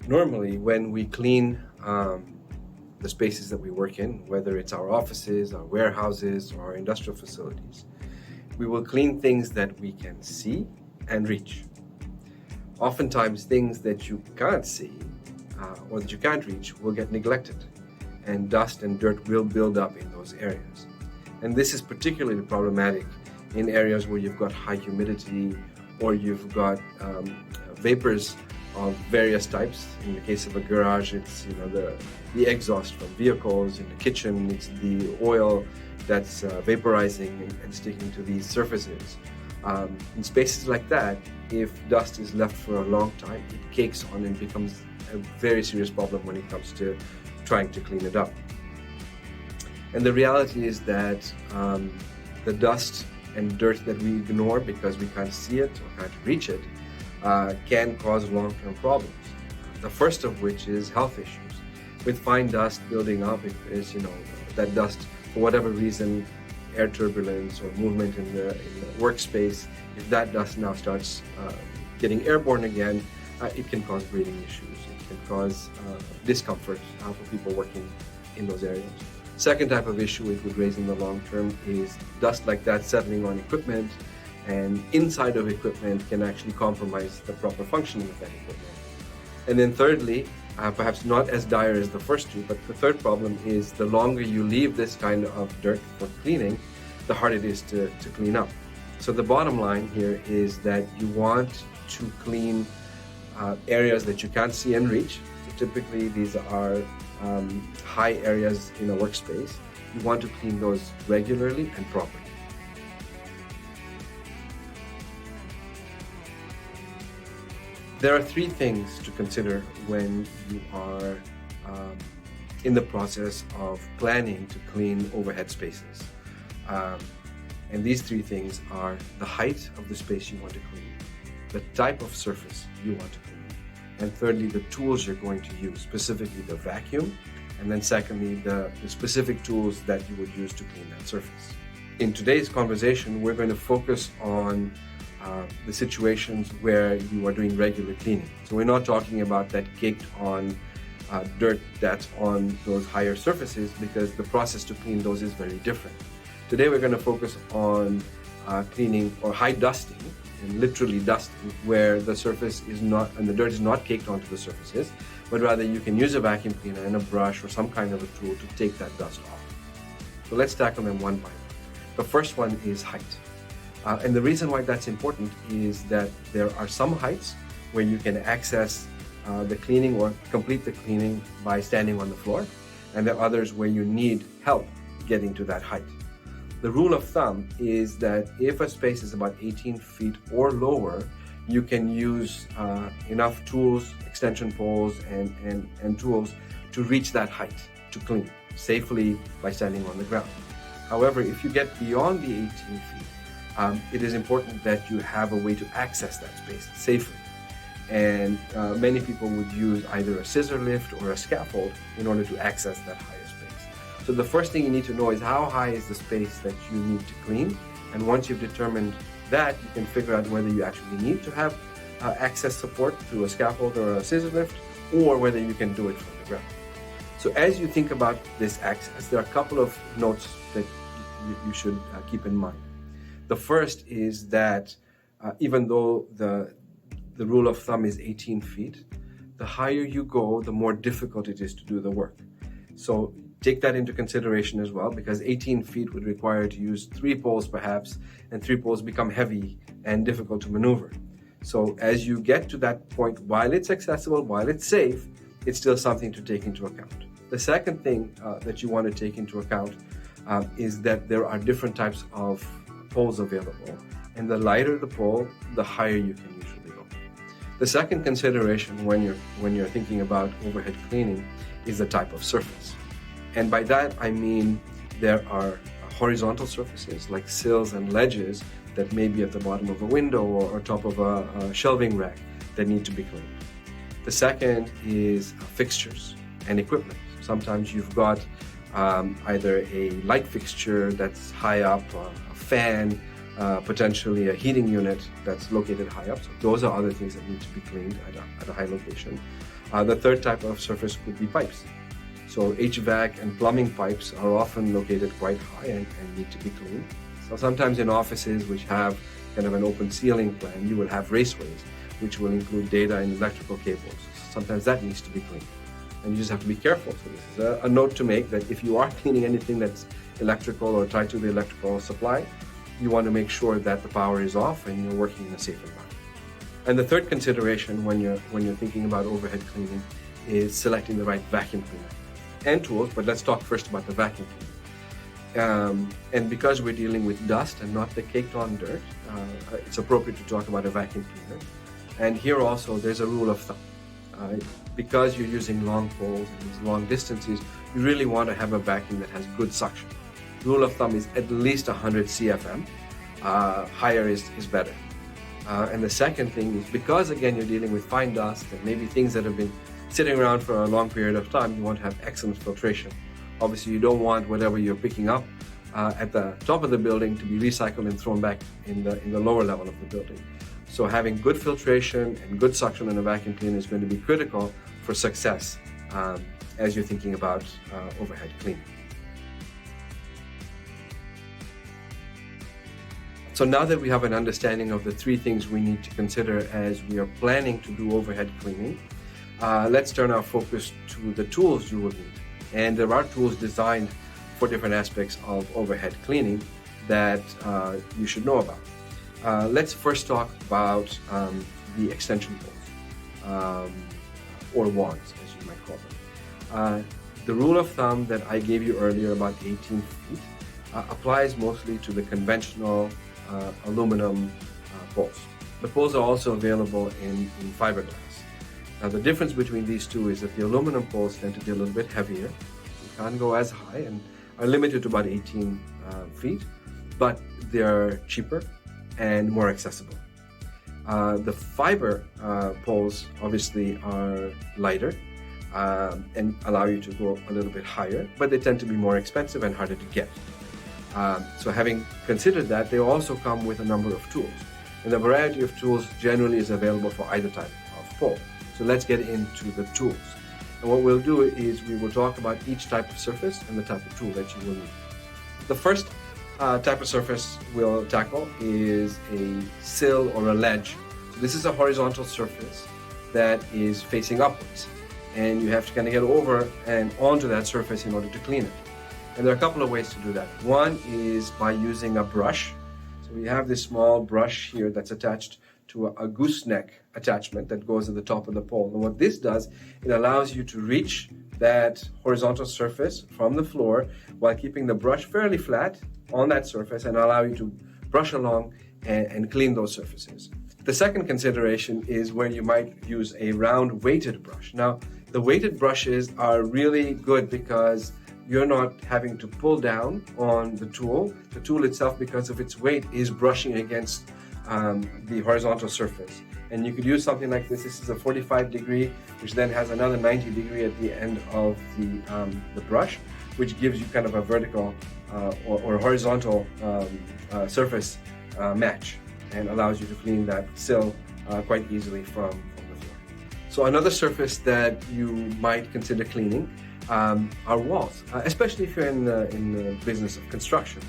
Normally, when we clean the spaces that we work in, whether it's our offices, our warehouses, or our industrial facilities, we will clean things that we can see and reach. Oftentimes, things that you can't see or that you can't reach will get neglected, and dust and dirt will build up in those areas. And this is particularly problematic in areas where you've got high humidity or you've got vapors of various types. In the case of a garage, it's the exhaust from vehicles. In the kitchen, it's the oil that's vaporizing and sticking to these surfaces. In spaces like that, if dust is left for a long time, it cakes on and becomes a very serious problem when it comes to trying to clean it up. And the reality is that the dust and dirt that we ignore because we can't see it or can't reach it can cause long-term problems. The first of which is health issues. With fine dust building up, if there's that dust, for whatever reason, air turbulence or movement in the workspace, if that dust now starts getting airborne again, it can cause breathing issues. It can cause discomfort for people working in those areas. Second type of issue it would raise in the long term is dust like that settling on equipment, and inside of equipment can actually compromise the proper functioning of that equipment. And then thirdly, perhaps not as dire as the first two, but the third problem is the longer you leave this kind of dirt for cleaning, the harder it is to clean up. So the bottom line here is that you want to clean areas that you can't see and reach. So typically these are high areas in a workspace. You want to clean those regularly and properly. There are three things to consider when you are in the process of planning to clean overhead spaces. And these three things are the height of the space you want to clean, the type of surface you want to clean, and thirdly, the tools you're going to use, specifically the vacuum, and then secondly, the specific tools that you would use to clean that surface. In today's conversation, we're going to focus on the situations where you are doing regular cleaning. So we're not talking about that caked on dirt that's on those higher surfaces, because the process to clean those is very different. Today we're going to focus on cleaning or high dusting, and literally dusting, where the surface is not, and the dirt is not caked onto the surfaces, but rather you can use a vacuum cleaner and a brush or some kind of a tool to take that dust off. So let's tackle them one by one. The first one is height. And the reason why that's important is that there are some heights where you can access the cleaning or complete the cleaning by standing on the floor, and there are others where you need help getting to that height. The rule of thumb is that if a space is about 18 feet or lower, you can use enough tools, extension poles, and tools to reach that height to clean safely by standing on the ground. However, if you get beyond the 18 feet, it is important that you have a way to access that space safely. And many people would use either a scissor lift or a scaffold in order to access that higher space. So the first thing you need to know is how high is the space that you need to clean. And once you've determined that, you can figure out whether you actually need to have access support through a scaffold or a scissor lift, or whether you can do it from the ground. So as you think about this access, there are a couple of notes that you should keep in mind. The first is that even though the rule of thumb is 18 feet, the higher you go, the more difficult it is to do the work. So take that into consideration as well, because 18 feet would require to use 3 poles perhaps, and 3 poles become heavy and difficult to maneuver. So as you get to that point, while it's accessible, while it's safe, it's still something to take into account. The second thing that you want to take into account is that there are different types of poles available, and the lighter the pole, the higher you can usually go. The second consideration when you're thinking about overhead cleaning is the type of surface. And by that I mean there are horizontal surfaces like sills and ledges that may be at the bottom of a window or top of a shelving rack that need to be cleaned. The second is fixtures and equipment. Sometimes you've got either a light fixture that's high up, a fan, potentially a heating unit that's located high up. So those are other things that need to be cleaned at a high location. The third type of surface could be pipes. So HVAC and plumbing pipes are often located quite high and need to be cleaned. So sometimes in offices which have kind of an open ceiling plan, you will have raceways, which will include data and electrical cables. Sometimes that needs to be cleaned. And you just have to be careful. So this is a note to make that if you are cleaning anything that's electrical or tied to the electrical supply, you want to make sure that the power is off and you're working in a safe environment. And the third consideration when you're thinking about overhead cleaning is selecting the right vacuum cleaner and tools. But let's talk first about the vacuum cleaner. And because we're dealing with dust and not the caked-on dirt, it's appropriate to talk about a vacuum cleaner. And here also there's a rule of thumb. Because you're using long poles and these long distances, you really want to have a vacuum that has good suction. Rule of thumb is at least 100 CFM. Higher is better. And the second thing is, because again you're dealing with fine dust and maybe things that have been sitting around for a long period of time, you want to have excellent filtration. Obviously you don't want whatever you're picking up at the top of the building to be recycled and thrown back in the lower level of the building. So having good filtration and good suction in a vacuum cleaner is going to be critical for success as you're thinking about overhead cleaning. So now that we have an understanding of the three things we need to consider as we are planning to do overhead cleaning, let's turn our focus to the tools you will need. And there are tools designed for different aspects of overhead cleaning that you should know about. Let's first talk about the extension poles, or wands, as you might call them. The rule of thumb that I gave you earlier, about 18 feet, applies mostly to the conventional aluminum poles. The poles are also available in fiberglass. Now the difference between these two is that the aluminum poles tend to be a little bit heavier. You can't go as high and are limited to about 18 feet, but they're cheaper and more accessible. The fiber poles obviously are lighter and allow you to go a little bit higher, but they tend to be more expensive and harder to get. So having considered that, they also come with a number of tools. And the variety of tools generally is available for either type of pole. So let's get into the tools. And what we'll do is we will talk about each type of surface and the type of tool that you will need. The first type of surface we'll tackle is a sill or a ledge. So this is a horizontal surface that is facing upwards, and you have to kind of get over and onto that surface in order to clean it. And there are a couple of ways to do that. One is by using a brush. So we have this small brush here that's attached to a gooseneck attachment that goes at the top of the pole. And what this does, it allows you to reach that horizontal surface from the floor while keeping the brush fairly flat on that surface and allow you to brush along and clean those surfaces. The second consideration is where you might use a round weighted brush. Now, the weighted brushes are really good because you're not having to pull down on the tool. The tool itself, because of its weight, is brushing against the horizontal surface. And you could use something like this. This is a 45 degree, which then has another 90 degree at the end of the brush, which gives you kind of a vertical or horizontal surface match and allows you to clean that sill quite easily from the floor. So another surface that you might consider cleaning are walls, especially if you're in the business of construction.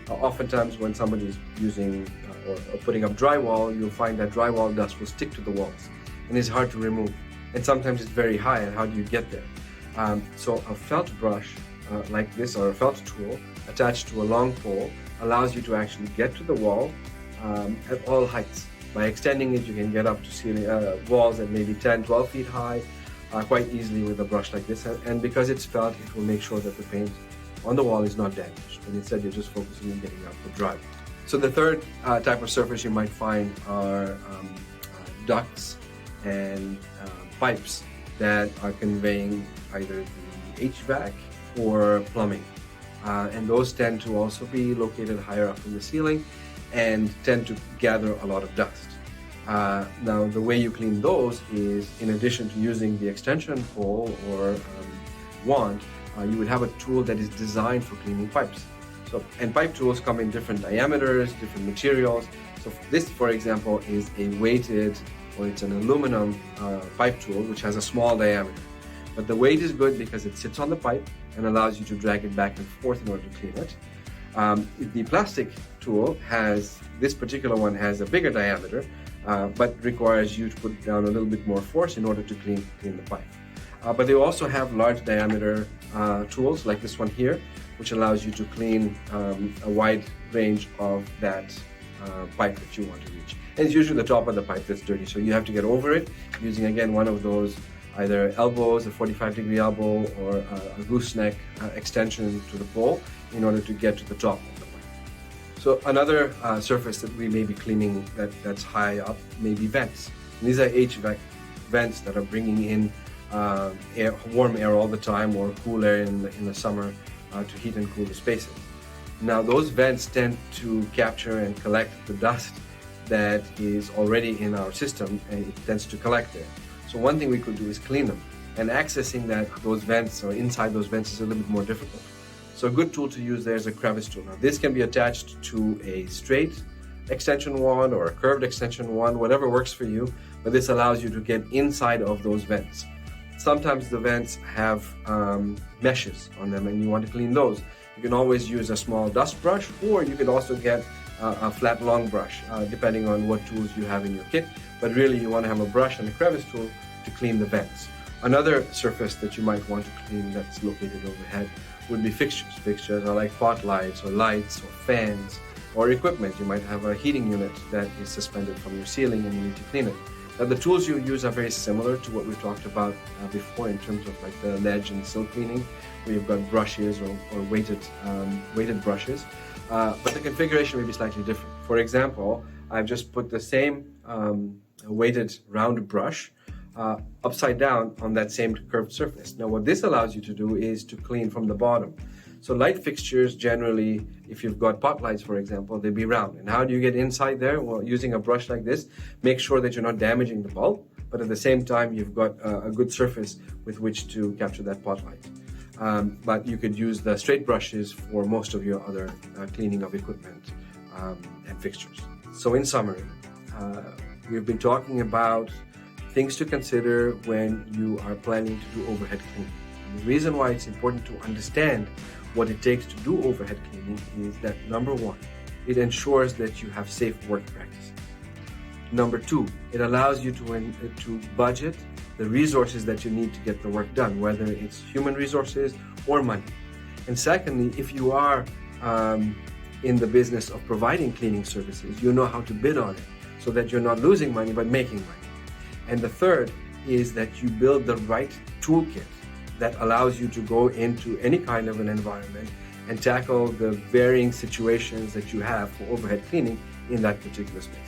Oftentimes when somebody is using or putting up drywall, you'll find that drywall dust will stick to the walls and it's hard to remove. And sometimes it's very high, and how do you get there? So a felt brush like this, or a felt tool attached to a long pole, allows you to actually get to the wall at all heights. By extending it, you can get up to ceiling walls that may be 10, 12 feet high quite easily with a brush like this. And because it's felt, it will make sure that the paint on the wall is not damaged, but instead you're just focusing on getting out the dry. So the third type of surface you might find are ducts and pipes that are conveying either the HVAC or plumbing. And those tend to also be located higher up in the ceiling and tend to gather a lot of dust. Now, the way you clean those is, in addition to using the extension pole or wand, you would have a tool that is designed for cleaning pipes. And pipe tools come in different diameters, different materials. So this, for example, is a weighted or it's an aluminum pipe tool which has a small diameter. But the weight is good because it sits on the pipe and allows you to drag it back and forth in order to clean it. The plastic tool this particular one has a bigger diameter, but requires you to put down a little bit more force in order to clean the pipe. But they also have large diameter tools like this one here, which allows you to clean a wide range of that pipe that you want to reach. And it's usually the top of the pipe that's dirty, so you have to get over it using, again, one of those either elbows, a 45-degree elbow, or a gooseneck extension to the pole in order to get to the top of the pipe. So another surface that we may be cleaning that's high up may be vents. And these are HVAC vents that are bringing in warm air all the time, or cool air in the summer to heat and cool the spaces. Now those vents tend to capture and collect the dust that is already in our system, and it tends to collect there. So one thing we could do is clean them, and accessing those vents or inside those vents is a little bit more difficult. So a good tool to use there is a crevice tool. Now this can be attached to a straight extension wand or a curved extension wand, whatever works for you, but this allows you to get inside of those vents. Sometimes the vents have meshes on them and you want to clean those. You can always use a small dust brush, or you could also get a flat long brush, depending on what tools you have in your kit. But really you want to have a brush and a crevice tool to clean the vents. Another surface that you might want to clean that's located overhead would be fixtures. Fixtures are like pot lights or fans, or equipment. You might have a heating unit that is suspended from your ceiling and you need to clean it. Now the tools you use are very similar to what we talked about before in terms of like the ledge and sill cleaning, where you've got brushes or weighted brushes, but the configuration may be slightly different. For example, I've just put the same weighted round brush upside down on that same curved surface. Now what this allows you to do is to clean from the bottom. So light fixtures generally, if you've got pot lights for example, they'd be round. And how do you get inside there? Well, using a brush like this, make sure that you're not damaging the bulb, but at the same time you've got a good surface with which to capture that pot light. But you could use the straight brushes for most of your other cleaning of equipment and fixtures. So in summary, we've been talking about things to consider when you are planning to do overhead cleaning. And the reason why it's important to understand what it takes to do overhead cleaning is that, number one, it ensures that you have safe work practices. Number two, it allows you to budget the resources that you need to get the work done, whether it's human resources or money. And secondly, if you are in the business of providing cleaning services, you know how to bid on it so that you're not losing money but making money. And the third is that you build the right toolkit that allows you to go into any kind of an environment and tackle the varying situations that you have for overhead cleaning in that particular space.